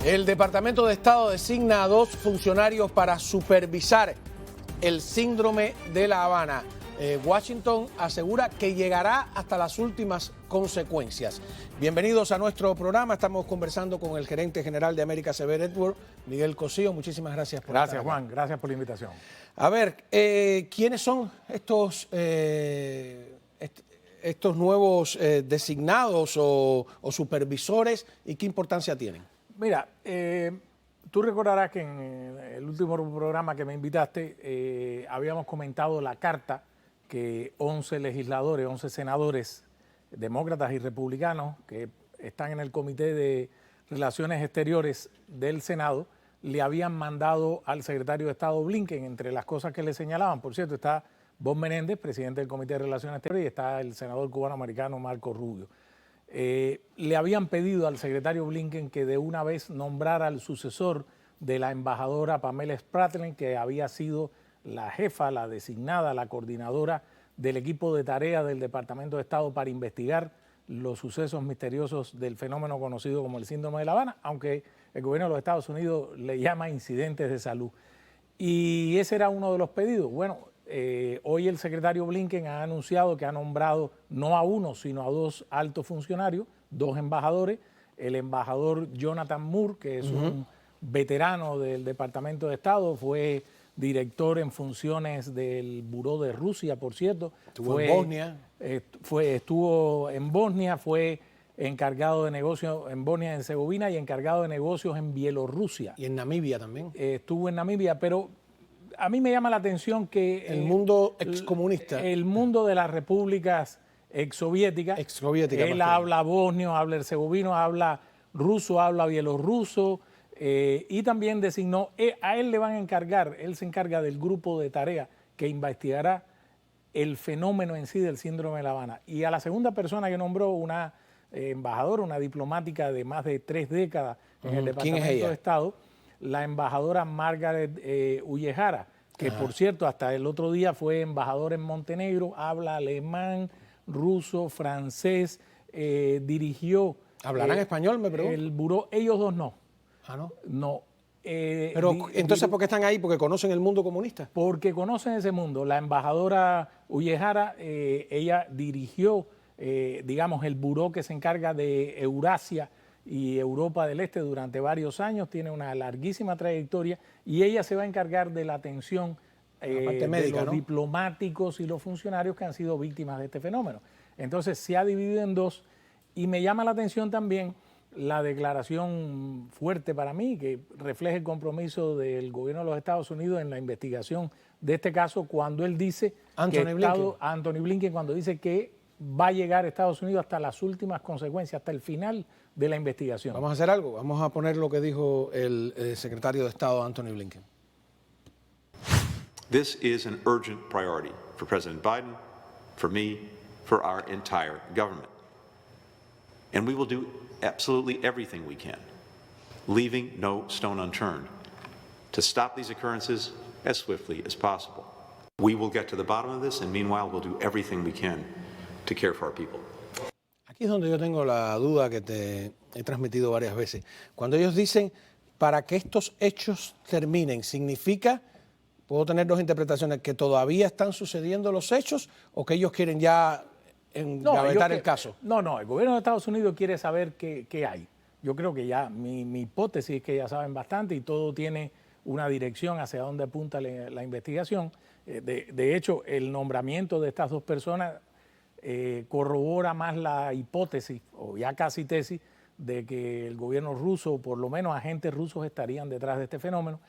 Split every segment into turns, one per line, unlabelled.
El Departamento de Estado designa a 2 funcionarios para supervisar el síndrome de La Habana. Washington asegura que llegará hasta las últimas consecuencias. Bienvenidos a nuestro programa. Estamos conversando con el gerente general de America Severe Edward, Miguel Cosío. Muchísimas gracias por estar acá.
Gracias, Juan. Gracias por la invitación.
A ver, ¿quiénes son estos nuevos designados o supervisores y qué importancia tienen?
Mira, tú recordarás que en el último programa que me invitaste habíamos comentado la carta que 11 legisladores, 11 senadores, demócratas y republicanos que están en el Comité de Relaciones Exteriores del Senado, le habían mandado al secretario de Estado Blinken. Entre las cosas que le señalaban, por cierto, está Bob Menéndez, presidente del Comité de Relaciones Exteriores, y está el senador cubano-americano Marco Rubio. Le habían pedido al secretario Blinken que de una vez nombrara al sucesor de la embajadora Pamela Spratling, que había sido la jefa, la designada, la coordinadora del equipo de tarea del Departamento de Estado para investigar los sucesos misteriosos del fenómeno conocido como el síndrome de La Habana, aunque el gobierno de los Estados Unidos le llama incidentes de salud. Y ese era uno de los pedidos. Bueno, hoy el secretario Blinken ha anunciado que ha nombrado no a uno, sino a 2 altos funcionarios, 2 embajadores, el embajador Jonathan Moore, que es un veterano del Departamento de Estado, fue director en funciones del Buró de Rusia, por cierto.
Estuvo en Bosnia.
Estuvo en Bosnia, fue encargado de negocios en Bosnia y Herzegovina y encargado de negocios en Bielorrusia.
Y en Namibia también.
Estuvo en Namibia, pero a mí me llama la atención que
el mundo excomunista,
el mundo de las repúblicas exsoviéticas, él habla bosnio, habla herzegovino, habla ruso, habla bielorruso, y también designó, a él le van a encargar, él se encarga del grupo de tarea que investigará el fenómeno en sí del síndrome de La Habana. Y a la segunda persona que nombró, una embajadora, una diplomática de más de 3 décadas en el Departamento de Estado, la embajadora Margaret Ullejara, que por cierto hasta el otro día fue embajadora en Montenegro, habla alemán, ruso, francés, dirigió...
¿Hablarán español, me pregunto?
El buró, ellos 2 no.
¿Ah, no?
No.
Pero entonces, ¿por qué están ahí? ¿Porque conocen el mundo comunista?
Porque conocen ese mundo. La embajadora Ullejara, ella dirigió, digamos, el buró que se encarga de Eurasia y Europa del Este durante varios años, tiene una larguísima trayectoria y ella se va a encargar de la atención de los diplomáticos y los funcionarios que han sido víctimas de este fenómeno. Entonces se ha dividido en 2 y me llama la atención también la declaración fuerte para mí que refleja el compromiso del gobierno de los Estados Unidos en la investigación de este caso cuando él dice, Anthony Blinken, cuando dice que va a llegar a Estados Unidos hasta las últimas consecuencias, hasta el final de la investigación.
Vamos a hacer algo, vamos a poner lo que dijo el secretario de Estado Anthony Blinken.
This is an urgent priority for President Biden, for me, for our entire government. And we will do absolutely everything we can, leaving no stone unturned, to stop these occurrences as swiftly as possible. We will get to the bottom of this, and meanwhile, we'll do everything we can to care for our people.
Aquí es donde yo tengo la duda que te he transmitido varias veces. Cuando ellos dicen, para que estos hechos terminen, ¿significa, puedo tener 2 interpretaciones, que todavía están sucediendo los hechos o que ellos quieren ya engavetar el caso?
No, el gobierno de Estados Unidos quiere saber qué hay. Yo creo que ya, mi hipótesis es que ya saben bastante y todo tiene una dirección hacia dónde apunta la investigación. De hecho, el nombramiento de estas 2 personas corrobora más la hipótesis, o ya casi tesis, de que el gobierno ruso, por lo menos agentes rusos, estarían detrás de este fenómeno.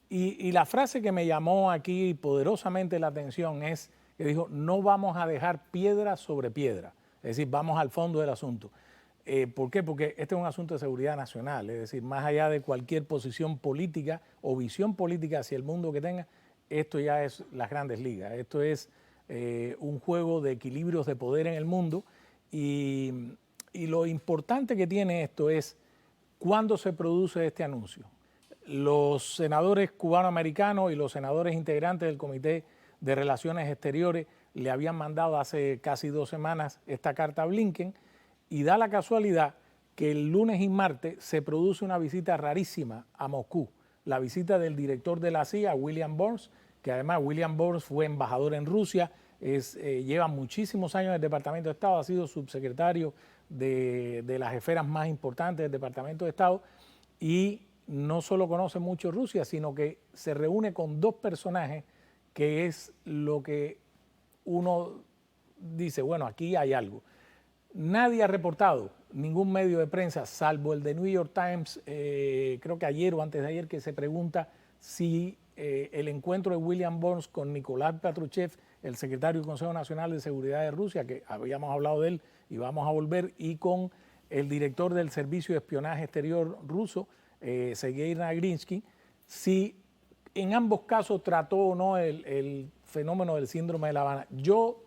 Y la frase que me llamó aquí poderosamente la atención es que dijo, no vamos a dejar piedra sobre piedra, es decir, vamos al fondo del asunto. ¿Por qué? Porque este es un asunto de seguridad nacional, es decir, más allá de cualquier posición política o visión política hacia el mundo que tenga, esto ya es las grandes ligas, esto es un juego de equilibrios de poder en el mundo y lo importante que tiene esto es cuándo se produce este anuncio. Los senadores cubanoamericanos y los senadores integrantes del Comité de Relaciones Exteriores le habían mandado hace casi 2 semanas esta carta a Blinken y da la casualidad que el lunes y martes se produce una visita rarísima a Moscú, la visita del director de la CIA, William Burns, que además William Burns fue embajador en Rusia, lleva muchísimos años en el Departamento de Estado, ha sido subsecretario de las esferas más importantes del Departamento de Estado y no solo conoce mucho Rusia, sino que se reúne con dos personajes que es lo que uno dice, bueno, aquí hay algo. Nadie ha reportado, ningún medio de prensa, salvo el de New York Times, creo que ayer o antes de ayer, que se pregunta si el encuentro de William Burns con Nikolai Patrushev, el secretario del Consejo Nacional de Seguridad de Rusia, que habíamos hablado de él y vamos a volver, y con el director del Servicio de Espionaje Exterior ruso, Sergei Nagrinsky, si en ambos casos trató o no el fenómeno del síndrome de La Habana. Yo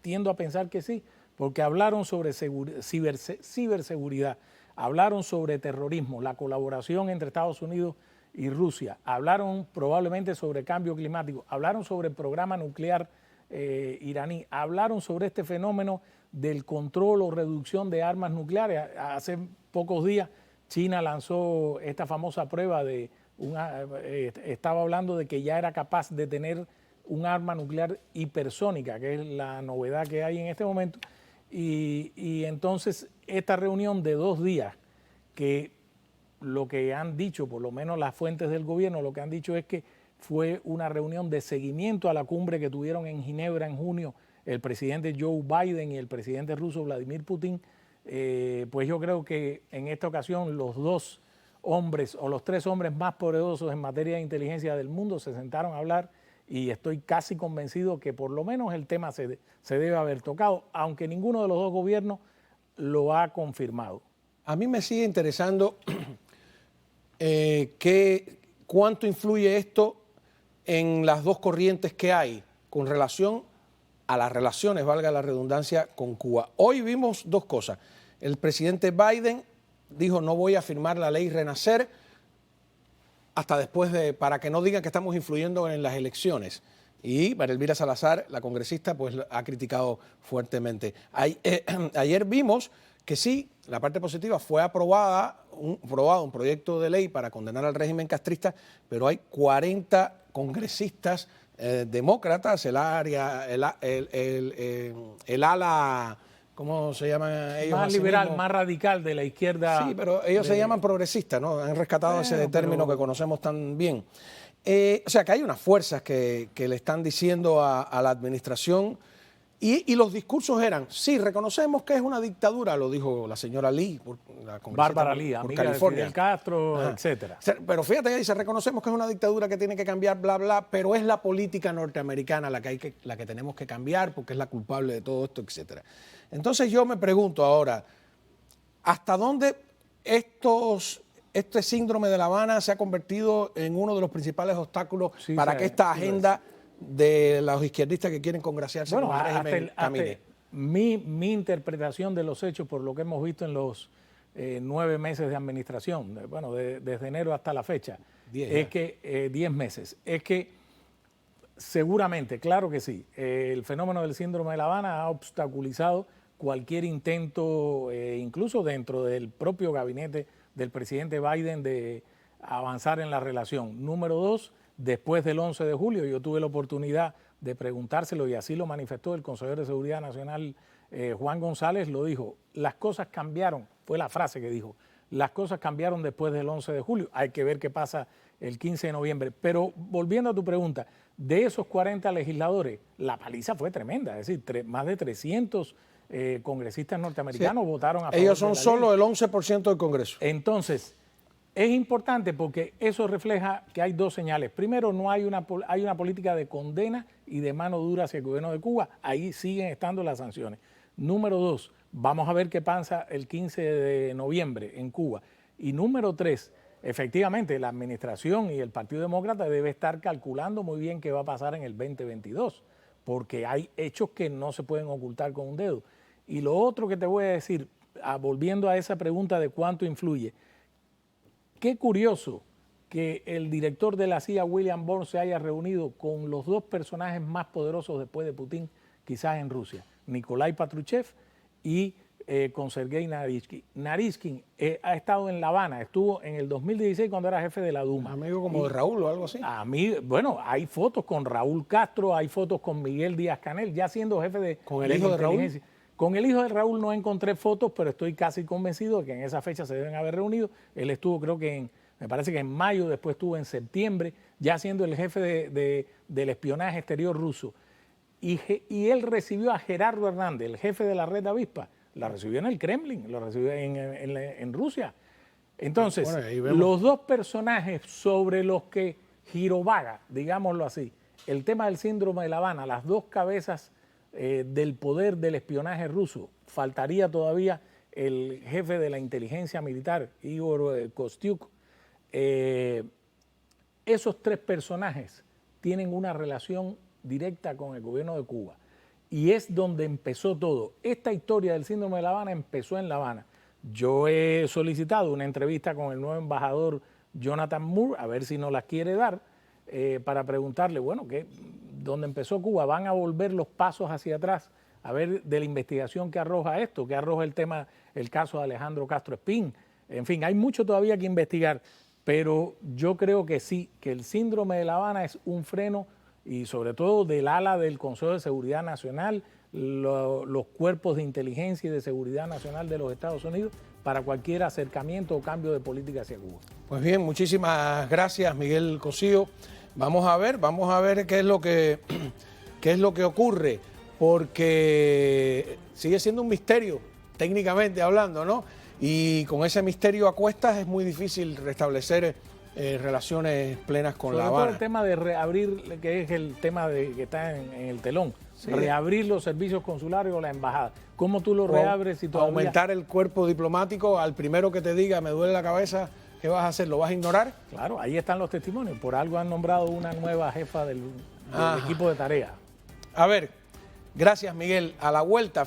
tiendo a pensar que sí, porque hablaron sobre ciberseguridad, hablaron sobre terrorismo, la colaboración entre Estados Unidos y Rusia, hablaron probablemente sobre cambio climático, hablaron sobre el programa nuclear iraní, hablaron sobre este fenómeno del control o reducción de armas nucleares. Hace pocos días China lanzó esta famosa prueba estaba hablando de que ya era capaz de tener un arma nuclear hipersónica, que es la novedad que hay en este momento. Y entonces esta reunión de 2 días, que lo que han dicho, por lo menos las fuentes del gobierno, lo que han dicho es que fue una reunión de seguimiento a la cumbre que tuvieron en Ginebra en junio el presidente Joe Biden y el presidente ruso Vladimir Putin. Pues yo creo que en esta ocasión los 2 hombres o los 3 hombres más poderosos en materia de inteligencia del mundo se sentaron a hablar y estoy casi convencido que por lo menos el tema se debe haber tocado, aunque ninguno de los 2 gobiernos lo ha confirmado.
A mí me sigue interesando cuánto influye esto en las 2 corrientes que hay con relación a las relaciones, valga la redundancia, con Cuba. Hoy vimos 2 cosas. El presidente Biden dijo, no voy a firmar la ley Renacer hasta después para que no digan que estamos influyendo en las elecciones. Y María Elvira Salazar, la congresista, pues ha criticado fuertemente. Ayer vimos que sí, la parte positiva fue aprobado un proyecto de ley para condenar al régimen castrista, pero hay 40 congresistas demócratas, el ala, ¿cómo se llaman ellos?
Más liberal, mismo, más radical de la izquierda.
Sí, pero ellos se llaman progresistas, ¿no? Han rescatado ese término que conocemos tan bien. O sea, que hay unas fuerzas que le están diciendo a la administración, y los discursos eran, sí, reconocemos que es una dictadura, lo dijo la señora Lee,
Bárbara Lee, amiga California, de Fidel Castro, etcétera.
Pero fíjate, ella dice, reconocemos que es una dictadura que tiene que cambiar, bla, bla, pero es la política norteamericana la que tenemos que cambiar porque es la culpable de todo esto, etcétera. Entonces yo me pregunto ahora, ¿hasta dónde este síndrome de La Habana se ha convertido en uno de los principales obstáculos para que esta agenda de los izquierdistas que quieren congraciarse con el régimen camine?
Mi interpretación de los hechos, por lo que hemos visto en los 9 meses de administración, desde enero hasta la fecha, 10 meses, es que seguramente, claro que sí, el fenómeno del síndrome de La Habana ha obstaculizado cualquier intento, incluso dentro del propio gabinete del presidente Biden, de avanzar en la relación. Número 2, después del 11 de julio, yo tuve la oportunidad de preguntárselo y así lo manifestó el consejero de Seguridad Nacional, Juan González, lo dijo, las cosas cambiaron, fue la frase que dijo, las cosas cambiaron después del 11 de julio, hay que ver qué pasa el 15 de noviembre. Pero volviendo a tu pregunta, de esos 40 legisladores, la paliza fue tremenda, es decir, más de 300 congresistas norteamericanos votaron a favor.
Ellos son solo el 11% del Congreso.
Entonces, es importante porque eso refleja que hay 2 señales. Primero, no hay una política de condena y de mano dura hacia el gobierno de Cuba. Ahí siguen estando las sanciones. Número 2, vamos a ver qué pasa el 15 de noviembre en Cuba. Y número 3, efectivamente, la administración y el Partido Demócrata debe estar calculando muy bien qué va a pasar en el 2022, porque hay hechos que no se pueden ocultar con un dedo. Y lo otro que te voy a decir, volviendo a esa pregunta de cuánto influye, qué curioso que el director de la CIA, William Burns, se haya reunido con los 2 personajes más poderosos después de Putin, quizás en Rusia, Nikolai Patrushev y con Sergei Naryshkin. Naryshkin ha estado en La Habana, estuvo en el 2016 cuando era jefe de la Duma.
Amigo como de Raúl o algo así.
A mí, bueno, hay fotos con Raúl Castro, hay fotos con Miguel Díaz-Canel, ya siendo jefe de...
¿Con el hijo de Raúl?
Con el hijo de Raúl no encontré fotos, pero estoy casi convencido de que en esa fecha se deben haber reunido. Él estuvo, creo que me parece que en mayo, después estuvo en septiembre, ya siendo el jefe del espionaje exterior ruso. Y él recibió a Gerardo Hernández, el jefe de la Red Avispa, la recibió en el Kremlin, lo recibió en Rusia. Entonces, bueno, los dos personajes sobre los que girovaga, digámoslo así, el tema del síndrome de La Habana, las dos cabezas del poder del espionaje ruso, faltaría todavía el jefe de la inteligencia militar, Igor Kostyuk. Esos tres personajes tienen una relación directa con el gobierno de Cuba y es donde empezó todo. Esta historia del síndrome de La Habana empezó en La Habana. Yo he solicitado una entrevista con el nuevo embajador Jonathan Moore, a ver si nos la quiere dar, para preguntarle, bueno, ¿dónde empezó Cuba? ¿Van a volver los pasos hacia atrás? A ver de la investigación que arroja esto, que arroja el caso de Alejandro Castro Espín. En fin, hay mucho todavía que investigar, pero yo creo que sí, que el síndrome de La Habana es un freno y sobre todo del ala del Consejo de Seguridad Nacional, los cuerpos de inteligencia y de seguridad nacional de los Estados Unidos para cualquier acercamiento o cambio de política hacia Cuba.
Pues bien, muchísimas gracias, Miguel Cosío. Vamos a ver qué es lo que ocurre, porque sigue siendo un misterio, técnicamente hablando, ¿no? Y con ese misterio a cuestas es muy difícil restablecer relaciones plenas con La Habana.
Sobre todo el tema de reabrir, que es el tema que está en el telón, sí, reabrir los servicios consulares o la embajada. ¿Cómo tú lo reabres si todavía...
Aumentar el cuerpo diplomático, al primero que te diga me duele la cabeza, ¿qué vas a hacer? ¿Lo vas a ignorar?
Claro, ahí están los testimonios. Por algo han nombrado una nueva jefa del equipo de tarea.
A ver, gracias Miguel. A la vuelta...